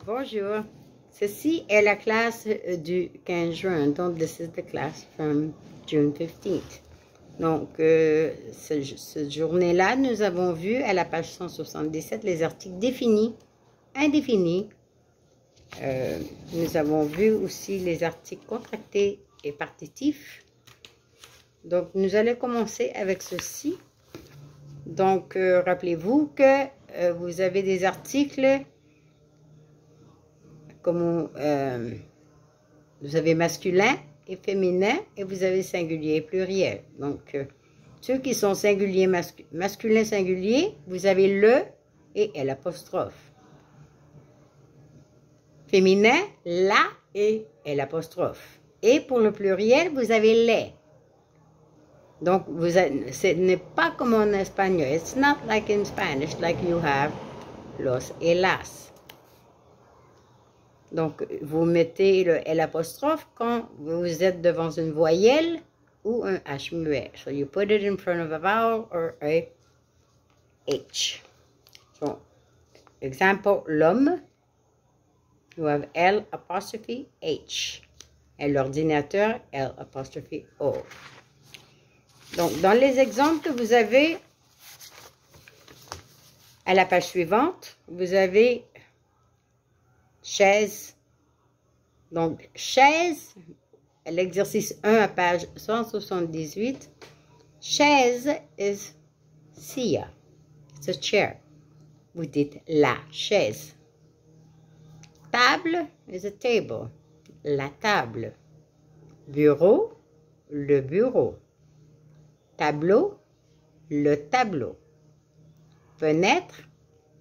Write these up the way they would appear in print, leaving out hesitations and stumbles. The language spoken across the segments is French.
Bonjour, ceci est la classe du 15 juin, donc this is the class from June 15th. Donc, cette journée-là, nous avons vu à la page 177 les articles définis, indéfinis. Nous avons vu aussi les articles contractés et partitifs. Donc, nous allons commencer avec ceci. Donc, rappelez-vous que vous avez des articles comme vous avez masculin et féminin et vous avez singulier et pluriel. Donc, ceux qui sont singuliers, masculin singulier, vous avez le et l'apostrophe. Féminin, la et l'apostrophe. Et pour le pluriel, vous avez les. Donc, ce n'est pas comme en espagnol. It's not like in Spanish, like you have los et las. Donc, vous mettez le l'apostrophe quand vous êtes devant une voyelle ou un H muet. So, you put it in front of a vowel or a H. So, example, l'homme, you have L apostrophe H. Et l'ordinateur, L apostrophe O. Donc, dans les exemples que vous avez à la page suivante, vous avez chaise. Donc, chaise, l'exercice 1 à page 178. Chaise is sia. It's a chair. Vous dites la chaise. Table is a table. La table. Bureau, le bureau. Tableau, le tableau. Fenêtre,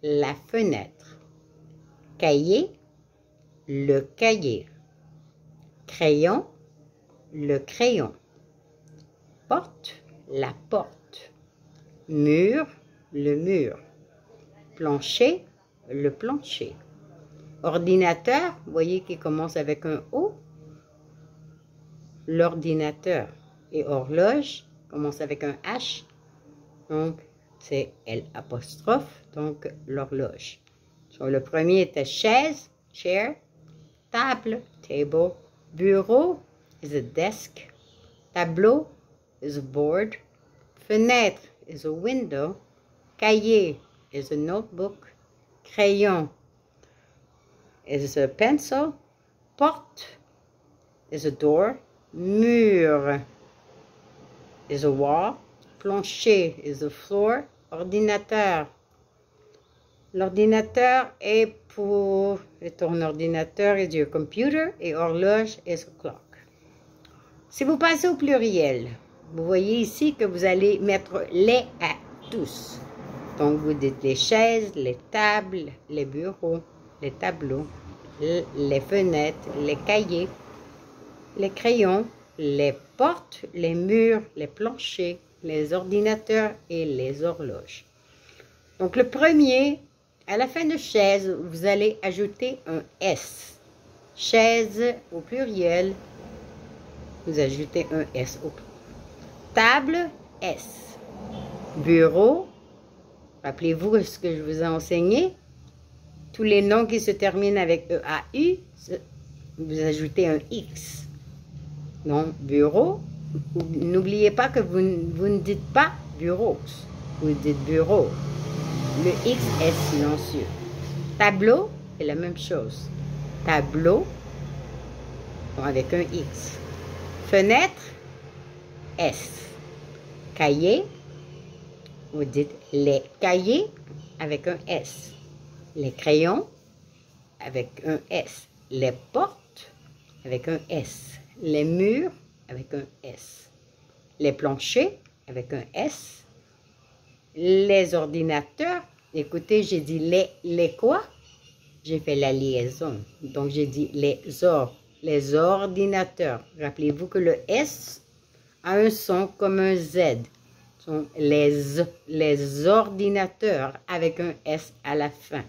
la fenêtre. Cahier, le cahier. Crayon, le crayon. Porte, la porte. Mur, le mur. Plancher, le plancher. Ordinateur, vous voyez qu'il commence avec un O. L'ordinateur. Et horloge, commence avec un H. Donc, c'est L apostrophe, donc l'horloge. So, le premier était chaise, chair. Table, table. Bureau is a desk. Tableau is a board. Fenêtre is a window. Cahier is a notebook. Crayon is a pencil. Porte is a door. Mur is a wall. Plancher is a floor. Ordinateur. L'ordinateur est pour ton ordinateur is your computer et horloge is a clock. Si vous passez au pluriel, vous voyez ici que vous allez mettre les à tous. Donc vous dites les chaises, les tables, les bureaux, les tableaux, les fenêtres, les cahiers, les crayons, les portes, les murs, les planchers, les ordinateurs et les horloges. Donc le premier, à la fin de chaise, vous allez ajouter un S. Chaise au pluriel, vous ajoutez un S au pluriel. Table, S. Bureau, rappelez-vous ce que je vous ai enseigné. Tous les noms qui se terminent avec EAU, vous ajoutez un X. Donc, bureau, n'oubliez pas que vous ne dites pas bureaux, vous dites bureau. Le X est silencieux. Tableau, c'est la même chose. Tableau, avec un X. Fenêtre, S. Cahier, vous dites les cahiers avec un S. Les crayons, avec un S. Les portes, avec un S. Les murs, avec un S. Les planchers, avec un S. Les ordinateurs, écoutez, j'ai dit les quoi? J'ai fait la liaison. Donc, j'ai dit les ordinateurs. Rappelez-vous que le S a un son comme un Z. Donc, les ordinateurs avec un S à la fin.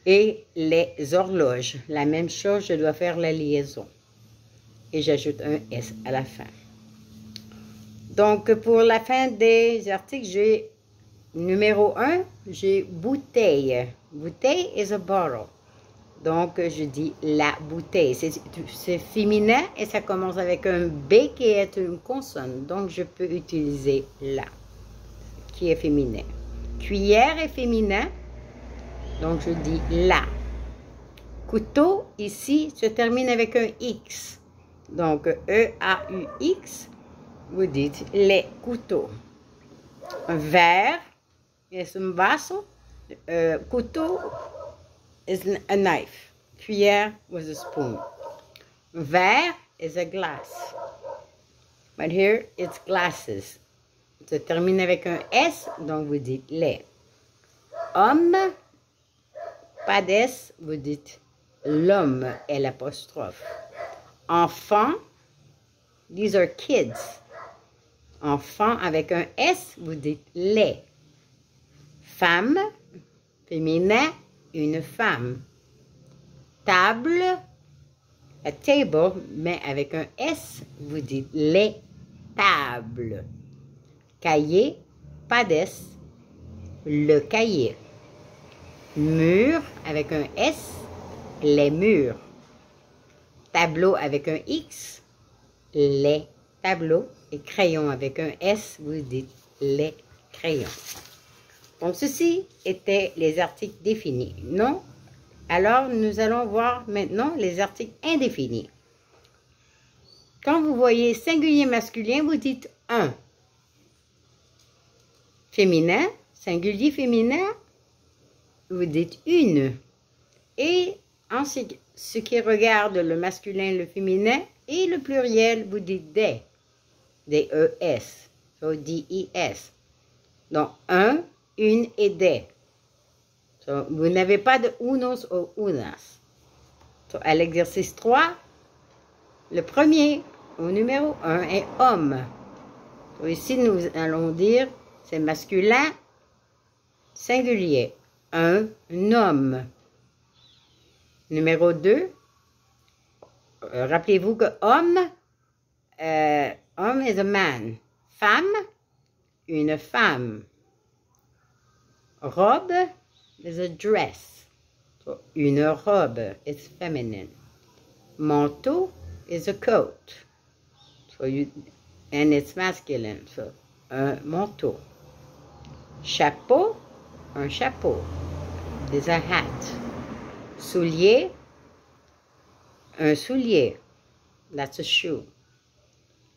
Et les horloges. La même chose, je dois faire la liaison. Et j'ajoute un S à la fin. Donc, pour la fin des articles, j'ai numéro 1, j'ai bouteille. Bouteille is a bottle. Donc, je dis la bouteille. C'est féminin et ça commence avec un B qui est une consonne. Donc, je peux utiliser la, qui est féminin. Cuillère est féminin. Donc, je dis la. Couteau, ici, se termine avec un X. Donc, E-A-U-X, vous dites les couteaux. Un verre est un vaso. Couteau is a knife. Cuillère was a spoon. Verre is a glass. But here, it's glasses. Se termine avec un S, donc vous dites les. Homme, pas d'S, vous dites l'homme est l'apostrophe. Enfant, these are kids. Enfant avec un S, vous dites les. Femme, féminin, une femme. Table, a table, mais avec un S, vous dites les tables. Cahier, pas d'S, le cahier. Mur avec un S, les murs. Tableau avec un X, les tableaux. Et crayon avec un S, vous dites les crayons. Donc, ceci étaient les articles définis. Non? Alors, nous allons voir maintenant les articles indéfinis. Quand vous voyez singulier masculin, vous dites un. Féminin, singulier féminin, vous dites une. Et en ce qui regarde le masculin, le féminin et le pluriel, vous dites des. D-E-S. So, D-I-S. Donc, un, une et des. So, vous n'avez pas de unos ou unas. So, à l'exercice 3, le premier, au numéro 1, est homme. So, ici, nous allons dire, c'est masculin, singulier. Un homme. Numéro 2, rappelez-vous que homme is a man. Femme, une femme. Robe is a dress. So, une robe is feminine. Manteau is a coat. So and it's masculine. So, un manteau. Chapeau, un chapeau. Is a hat. Soulier, un soulier. That's a shoe.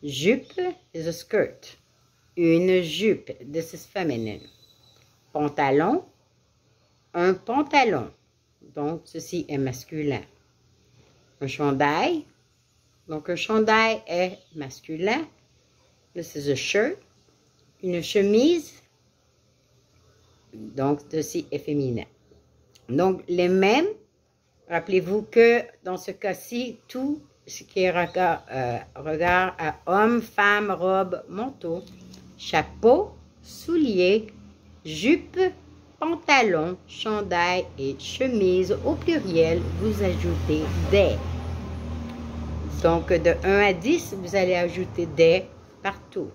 Jupe is a skirt. Une jupe. This is feminine. Pantalon, un pantalon. Donc, ceci est masculin. Un chandail. Donc, un chandail est masculin. This is a shirt. Une chemise. Donc, ceci est féminin. Donc, les mêmes. Rappelez-vous que dans ce cas-ci, tout ce qui est regard à homme, femme, robe, manteau, chapeau, soulier, jupe, pantalon, chandail et chemise au pluriel, vous ajoutez des. Donc, de 1 à 10, vous allez ajouter des partout.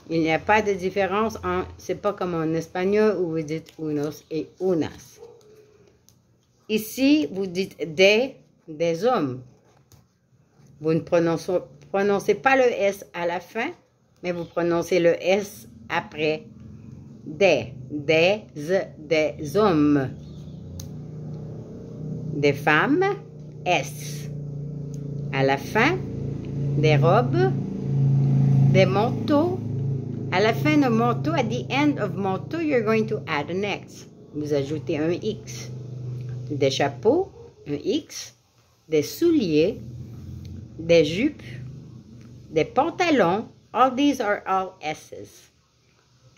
Il n'y a pas de différence, c'est pas comme en espagnol où vous dites unos et unas. Ici, vous dites des hommes. Vous ne prononcez pas le S à la fin, mais vous prononcez le S après des hommes. Des femmes, S. À la fin, des robes, des manteaux. À la fin de manteau, at the end of manteau, you're going to add an X. Vous ajoutez un X. Des chapeaux, un X. Des souliers, des jupes, des pantalons. All these are all S's.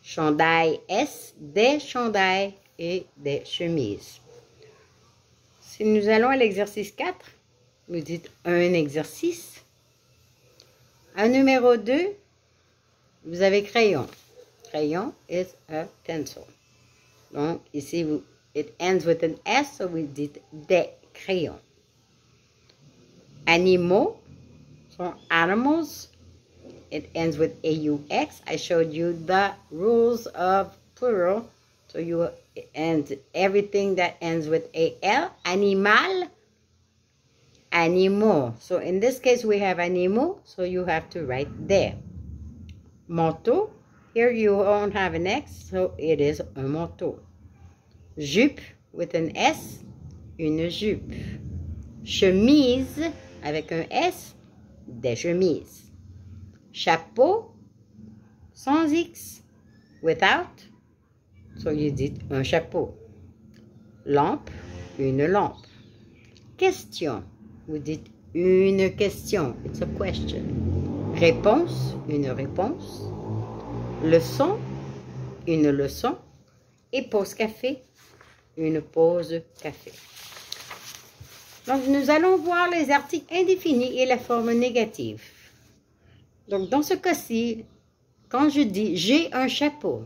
Chandail S, des chandails et des chemises. Si nous allons à l'exercice 4, vous dites un exercice. Un numéro 2, vous avez crayon. Crayon is a pencil. Donc, ici, it ends with an S, so vous dites des crayons. Animaux sont animals. It ends with AUX. I showed you the rules of plural, so you and everything that ends with AL. Animal, animaux. So in this case, we have animaux, so you have to write there. Manteau, here you won't have an X, so it is un manteau. Jupe, with an S, une jupe. Chemise, avec un S, des chemises. Chapeau, sans X, without, so you dit un chapeau. Lampe, une lampe. Question, vous dites une question, it's a question. Réponse, une réponse. Leçon, une leçon. Et pause café, une pause café. Donc, nous allons voir les articles indéfinis et la forme négative. Donc, dans ce cas-ci, quand je dis « j'ai un chapeau »,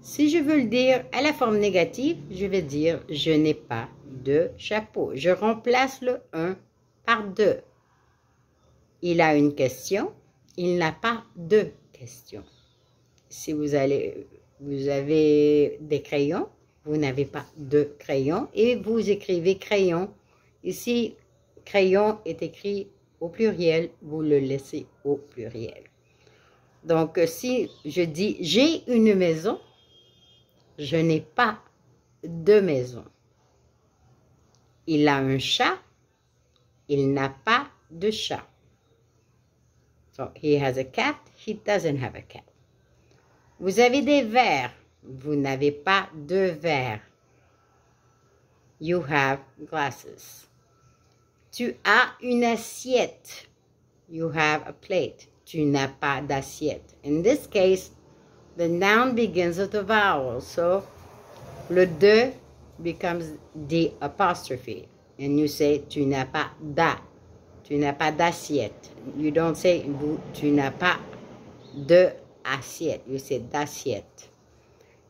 si je veux le dire à la forme négative, je vais dire « je n'ai pas de chapeau ». Je remplace le « un » par « de ». Il a une question, il n'a pas de question. Si vous avez des crayons, vous n'avez pas de crayon et vous écrivez crayon. Ici, crayon est écrit au pluriel, vous le laissez au pluriel. Donc, si je dis j'ai une maison, je n'ai pas de maison. Il a un chat, il n'a pas de chat. So, he has a cat, he doesn't have a cat. Vous avez des verres, vous n'avez pas de verres. You have glasses. Tu as une assiette. You have a plate. Tu n'as pas d'assiette. In this case, the noun begins with a vowel. So, le de becomes the apostrophe. And you say, tu n'as pas d'a. Tu n'as pas d'assiette. You don't say, tu n'as pas de assiette. You say d'assiette.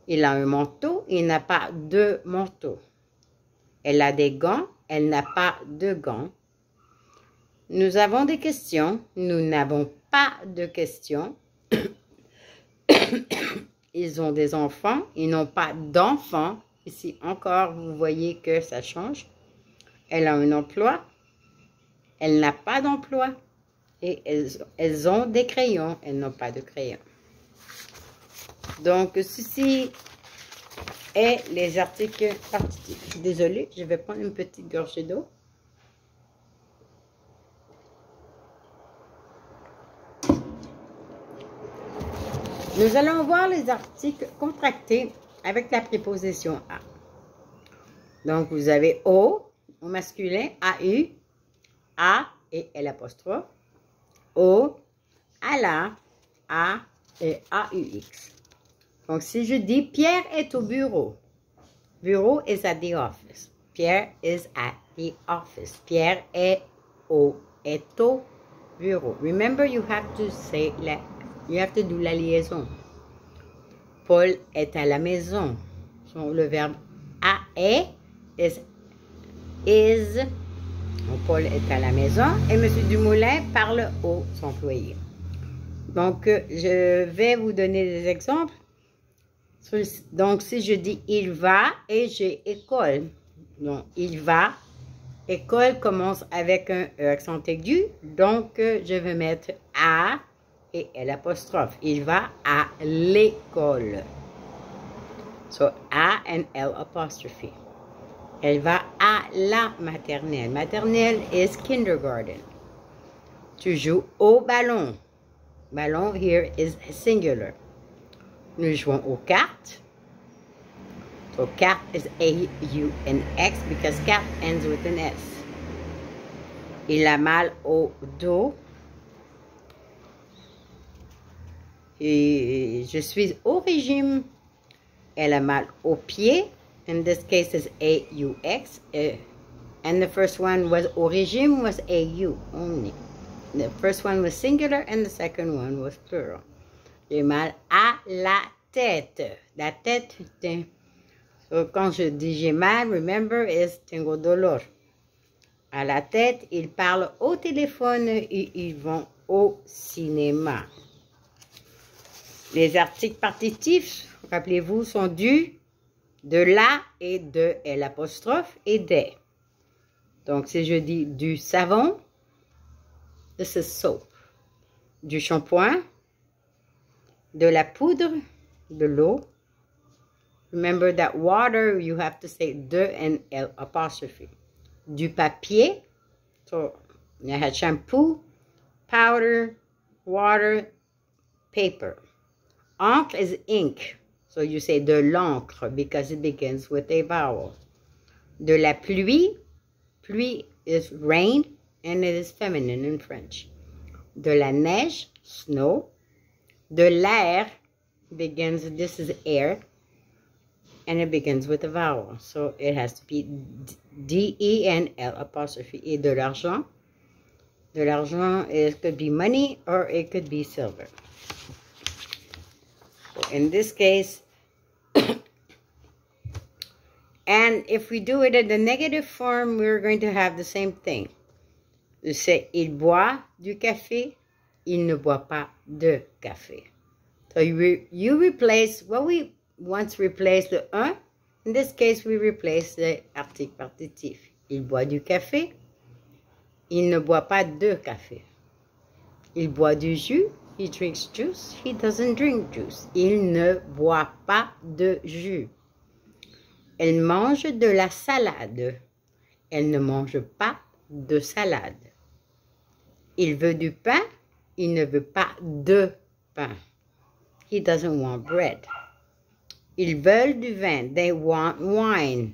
Il a un manteau, il n'a pas de manteau. Elle a des gants, elle n'a pas de gants. Nous avons des questions, nous n'avons pas de questions. Ils ont des enfants, ils n'ont pas d'enfants. Ici encore, vous voyez que ça change. Elle a un emploi, elle n'a pas d'emploi. Et elles ont des crayons, elles n'ont pas de crayons. Donc, ceci est les articles partitifs. Désolée, je vais prendre une petite gorgée d'eau. Nous allons voir les articles contractés avec la préposition à. Donc, vous avez au masculin, AU, A et L', au, à la, A et AUX. Donc, si je dis Pierre est au bureau, bureau is at the office. Pierre is at the office. Pierre est au bureau. Remember, you have to say you have to do la liaison. Paul est à la maison. So, le verbe a est is. Donc, Paul est à la maison et M. Dumoulin parle aux employés. Donc, je vais vous donner des exemples. Donc, si je dis il va et j'ai école. Donc, il va. École commence avec un E accent aigu. Donc, je vais mettre A et L'. Il va à l'école. So, A and L'. Elle va à la maternelle. Maternelle is kindergarten. Tu joues au ballon. Ballon here is singular. Nous jouons aux cartes. So, carte is A-U-N-X because carte ends with an S. Il a mal au dos. Et je suis au régime. Elle a mal aux pieds. In this case is A-U-X. And the first one was au régime was A-U only. The first one was singular and the second one was plural. J'ai mal à la tête. La tête, so, quand je dis j'ai mal, remember is tengo dolor. À la tête, ils parlent au téléphone et ils vont au cinéma. Les articles partitifs rappelez-vous, sont du, de la et de L' et des. Donc, si je dis du savon, this is soap. Du shampoing, de la poudre, de l'eau. Remember that water, you have to say de and L'. Du papier, so you had shampoo, powder, water, paper. Encre is ink, so you say de l'encre because it begins with a vowel. De la pluie, pluie is rain and it is feminine in French. De la neige, snow. De l'air begins, this is air, and it begins with a vowel. So it has to be D-E-N-L'. Et de l'argent. De l'argent, it could be money or it could be silver. So in this case, and if we do it in the negative form, we're going to have the same thing. You say, il boit du café, il ne boit pas de café. So you replace, what we once replaced the un, in this case we replace the article partitif. Il boit du café, il ne boit pas de café. Il boit du jus, he drinks juice, he doesn't drink juice. Il ne boit pas de jus. Elle mange de la salade. Elle ne mange pas de salade. Il veut du pain. Il ne veut pas de pain. He doesn't want bread. Ils veulent du vin. They want wine.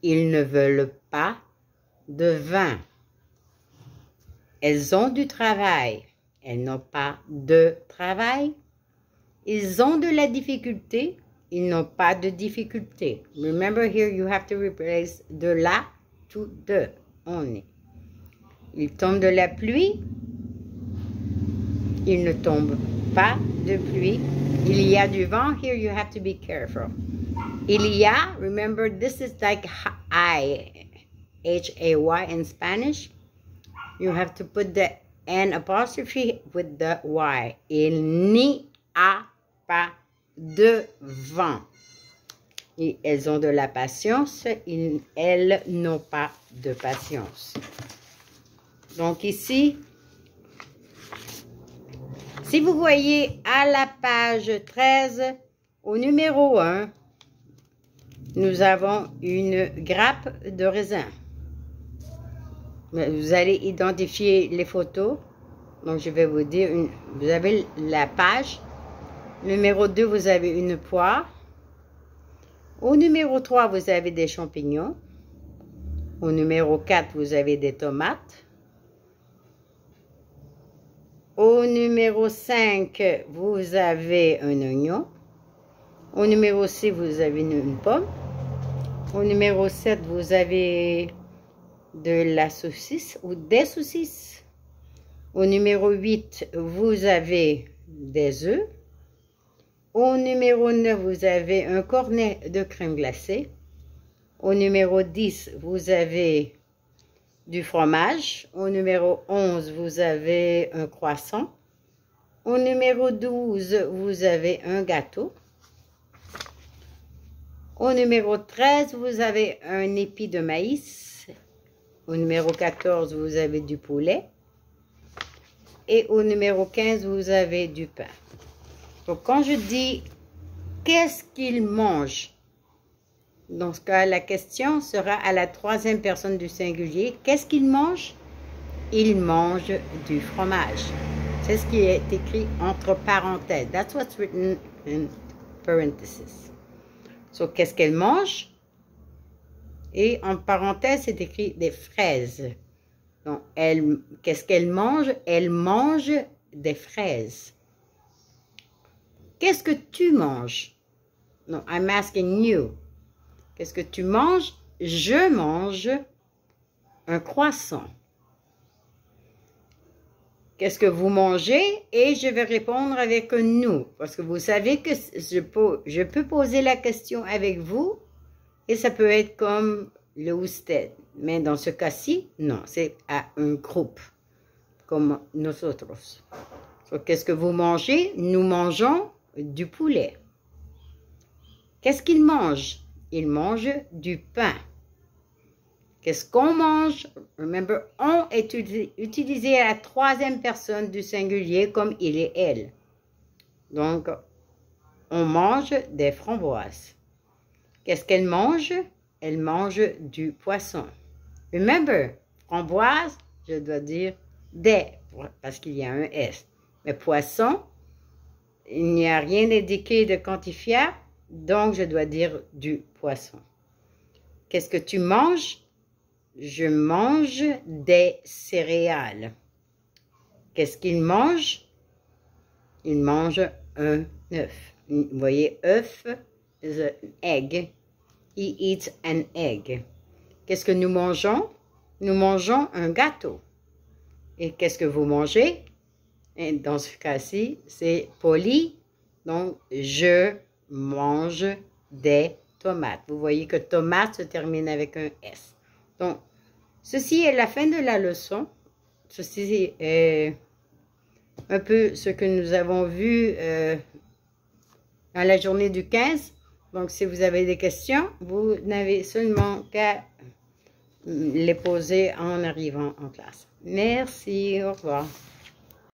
Ils ne veulent pas de vin. Elles ont du travail. Elles n'ont pas de travail. Ils ont de la difficulté. Ils n'ont pas de difficulté. Remember here you have to replace de la to de only. Il tombe de la pluie. Il ne tombe pas de pluie. Il y a du vent. Here you have to be careful. Il y a, remember this is like I, H-A-Y in Spanish. You have to put the N apostrophe with the Y. Il n'y a pas de vent. Et elles ont de la patience. Elles n'ont pas de patience. Donc ici, si vous voyez à la page 13, au numéro 1, nous avons une grappe de raisin. Vous allez identifier les photos. Donc, je vais vous dire, vous avez la page. Numéro 2, vous avez une poire. Au numéro 3, vous avez des champignons. Au numéro 4, vous avez des tomates. Au numéro 5, vous avez un oignon. Au numéro 6, vous avez une pomme. Au numéro 7, vous avez de la saucisse ou des saucisses. Au numéro 8, vous avez des œufs. Au numéro 9, vous avez un cornet de crème glacée. Au numéro 10, vous avez du fromage. Au numéro 11, vous avez un croissant. Au numéro 12, vous avez un gâteau. Au numéro 13, vous avez un épi de maïs. Au numéro 14, vous avez du poulet. Et au numéro 15, vous avez du pain. Donc, quand je dis « qu'est-ce qu'il mange ?» Dans ce cas, la question sera à la troisième personne du singulier. Qu'est-ce qu'il mange? Il mange du fromage. C'est ce qui est écrit entre parenthèses. That's what's written in parentheses. So, qu'est-ce qu'elle mange? Et en parenthèse, c'est écrit des fraises. Donc, qu'est-ce qu'elle mange? Elle mange des fraises. Qu'est-ce que tu manges? Non, I'm asking you. Qu'est-ce que tu manges? Je mange un croissant. Qu'est-ce que vous mangez? Et je vais répondre avec un nous. Parce que vous savez que je peux poser la question avec vous. Et ça peut être comme le usted. Mais dans ce cas-ci, non. C'est à un groupe. Comme nosotros. So, qu'est-ce que vous mangez? Nous mangeons du poulet. Qu'est-ce qu'il mange? Il mange du pain. Qu'est-ce qu'on mange? Remember, on est utilisé à la troisième personne du singulier comme il et elle. Donc, on mange des framboises. Qu'est-ce qu'elle mange? Elle mange du poisson. Remember, framboise, je dois dire des, parce qu'il y a un S. Mais poisson, il n'y a rien indiqué de quantifiable, donc je dois dire du poisson. Qu'est-ce que tu manges? Je mange des céréales. Qu'est-ce qu'il mange? Il mange un œuf. Vous voyez, œuf is an egg. He eats an egg. Qu'est-ce que nous mangeons? Nous mangeons un gâteau. Et qu'est-ce que vous mangez? Et dans ce cas-ci, c'est poli. Donc, je mange des tomates. Vous voyez que tomate se termine avec un S. Donc, ceci est la fin de la leçon. Ceci est un peu ce que nous avons vu dans la journée du 15. Donc, si vous avez des questions, vous n'avez seulement qu'à les poser en arrivant en classe. Merci, au revoir.